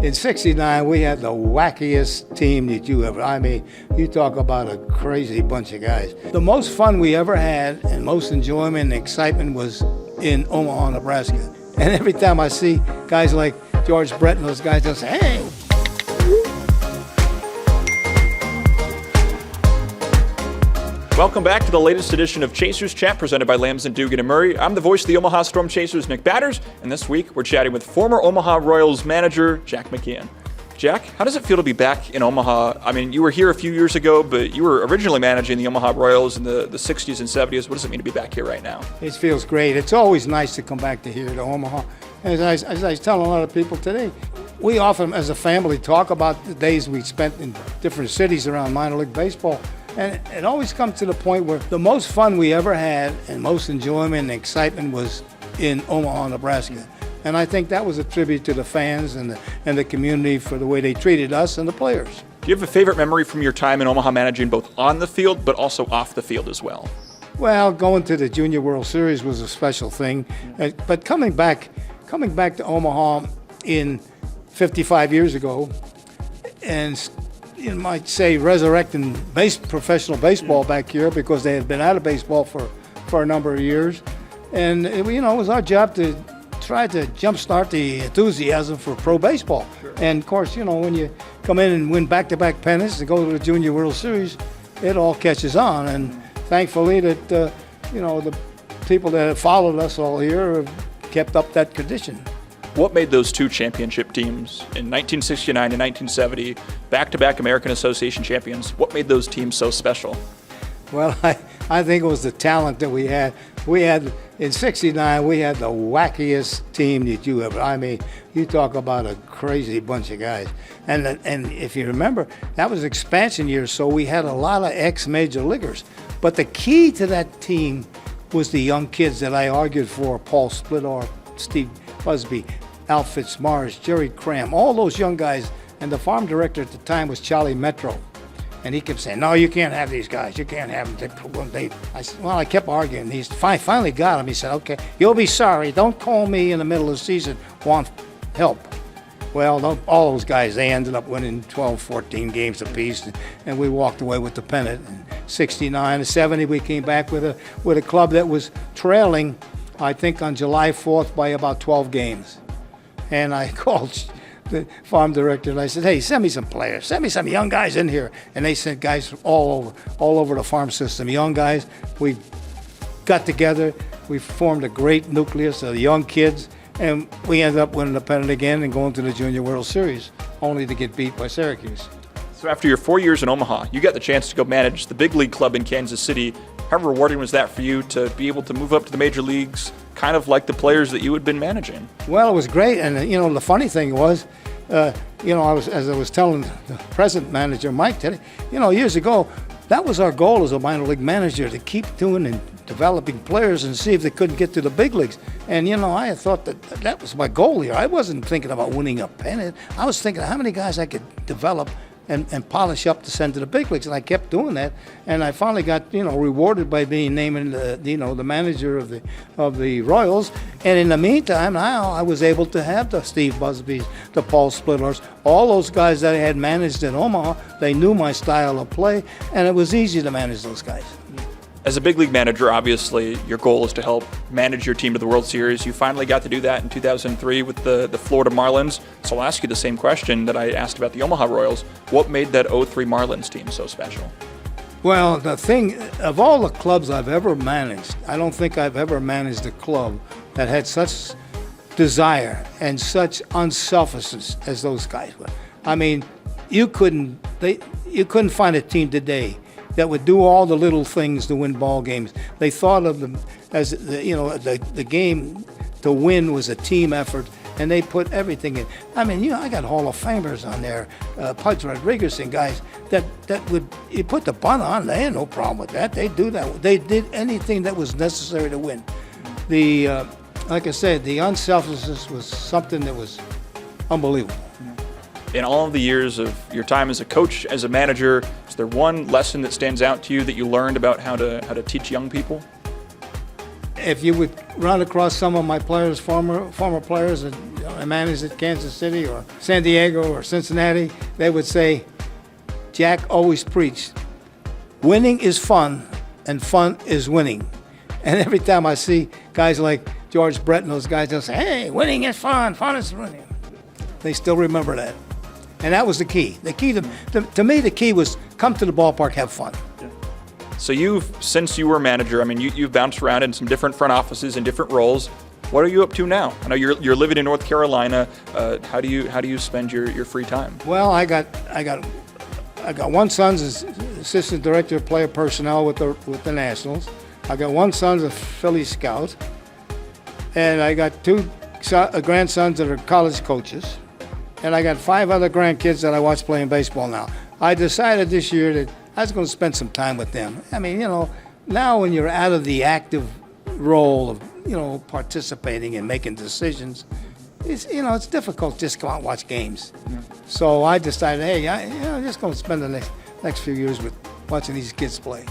In '69, we had the wackiest team that you ever, I mean, you talk about a crazy bunch of guys. The most fun we ever had and most enjoyment and excitement was in Omaha, Nebraska. And every time I see guys like George Brett and those guys, they'll say, hey. Welcome back to the latest edition of Chasers Chat presented by Lamson Dugan Murray. I'm the voice of the Omaha Storm Chasers, Nick Batters, and this week we're chatting with former Omaha Royals manager Jack McKeon. Jack, how does it feel to be back in Omaha? I mean, you were here a few years ago, but you were originally managing the Omaha Royals in the 60s and 70s. What does it mean to be back here right now? It feels great. It's always nice to come back to here to Omaha. As I was telling a lot of people today, we often, as a family, talk about the days we spent in different cities around minor league baseball. And it always comes to the point where the most fun we ever had and most enjoyment and excitement was in Omaha, Nebraska. And I think that was a tribute to the fans and the community for the way they treated us and the players. Do you have a favorite memory from your time in Omaha managing both on the field but also off the field as well? Well, going to the Junior World Series was a special thing. But coming back to Omaha in 55 years ago and you might say resurrecting professional baseball back here because they had been out of baseball for a number of years. And it was our job to try to jumpstart the enthusiasm for pro baseball. Sure. And of course, when you come in and win back-to-back pennants and go to the Junior World Series, it all catches on. And thankfully that, the people that have followed us all here have kept up that tradition. What made those two championship teams in 1969 and 1970, back-to-back American Association champions, what made those teams so special? Well, I think it was the talent that we had. In '69, we had the wackiest team that you ever, I mean, you talk about a crazy bunch of guys. And if you remember, that was expansion years, so we had a lot of ex-major leaguers. But the key to that team was the young kids that I argued for, Paul Splittor, Steve Busby, Al Fitzmaurice, Jerry Cram, all those young guys. And the farm director at the time was Charlie Metro. And he kept saying, no, you can't have these guys. You can't have them. I said, well, I kept arguing. He finally got him. He said, okay, you'll be sorry. Don't call me in the middle of the season, want help. Well, all those guys, they ended up winning 12, 14 games apiece, and we walked away with the pennant. In '69 and '70, we came back with a club that was trailing, I think, on July 4th by about 12 games. And I called the farm director and I said, hey, send me some players, send me some young guys in here. And they sent guys all over the farm system, young guys. We got together, we formed a great nucleus of young kids, and we ended up winning the pennant again and going to the Junior World Series, only to get beat by Syracuse. So after your 4 years in Omaha, you got the chance to go manage the big league club in Kansas City. How rewarding was that for you to be able to move up to the major leagues, kind of like the players that you had been managing? Well, it was great, and the funny thing was, as I was telling the present manager Mike today, years ago, that was our goal as a minor league manager, to keep doing and developing players and see if they couldn't get to the big leagues. And I had thought that was my goal here. I wasn't thinking about winning a pennant. I was thinking how many guys I could develop and polish up to send to the big leagues, and I kept doing that. And I finally got rewarded by being named the manager of the Royals. And in the meantime, now I was able to have the Steve Busbys, the Paul Splittors, all those guys that I had managed in Omaha. They knew my style of play, and it was easy to manage those guys. As a big league manager, obviously, your goal is to help manage your team to the World Series. You finally got to do that in 2003 with the Florida Marlins. So I'll ask you the same question that I asked about the Omaha Royals. What made that '03 Marlins team so special? Well, the thing, of all the clubs I've ever managed, I don't think I've ever managed a club that had such desire and such unselfishness as those guys were. I mean, you couldn't find a team today that would do all the little things to win ball games. They thought of them as the game to win was a team effort, and they put everything in. I mean, I got Hall of Famers on there, Pudge Rodriguez and guys that would, you put the bunt on, they had no problem with that. They do that. They did anything that was necessary to win. Like I said, the unselfishness was something that was unbelievable. In all of the years of your time as a coach, as a manager, is there one lesson that stands out to you that you learned about how to teach young people? if you would run across some of my players, former players that I managed at Kansas City or San Diego or Cincinnati, they would say, Jack always preached, winning is fun and fun is winning. And every time I see guys like George Brett and those guys, they'll say, hey, winning is fun, fun is winning. They still remember that. And that was the key. The key to me, the key was come to the ballpark, have fun. So since you were manager, I mean, you've bounced around in some different front offices and different roles. What are you up to now? I know you're living in North Carolina. How do you spend your free time? Well, I got one son's assistant director of player personnel with the Nationals. I got one son's a Philly scout, and I got two grandsons that are college coaches, and I got 5 other grandkids that I watch playing baseball now. I decided this year that I was going to spend some time with them. I mean, now when you're out of the active role of, participating and making decisions, it's difficult to just go out and watch games. Yeah. So I decided, hey, I'm just going to spend the next few years with watching these kids play.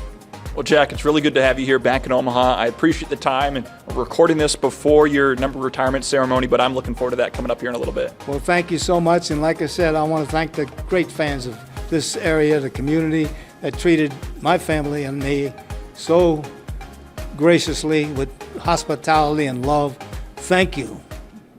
Well, Jack, it's really good to have you here back in Omaha. I appreciate the time, and we're recording this before your number retirement ceremony, but I'm looking forward to that coming up here in a little bit. Well, thank you so much, and like I said, I want to thank the great fans of this area, the community that treated my family and me so graciously with hospitality and love. Thank you.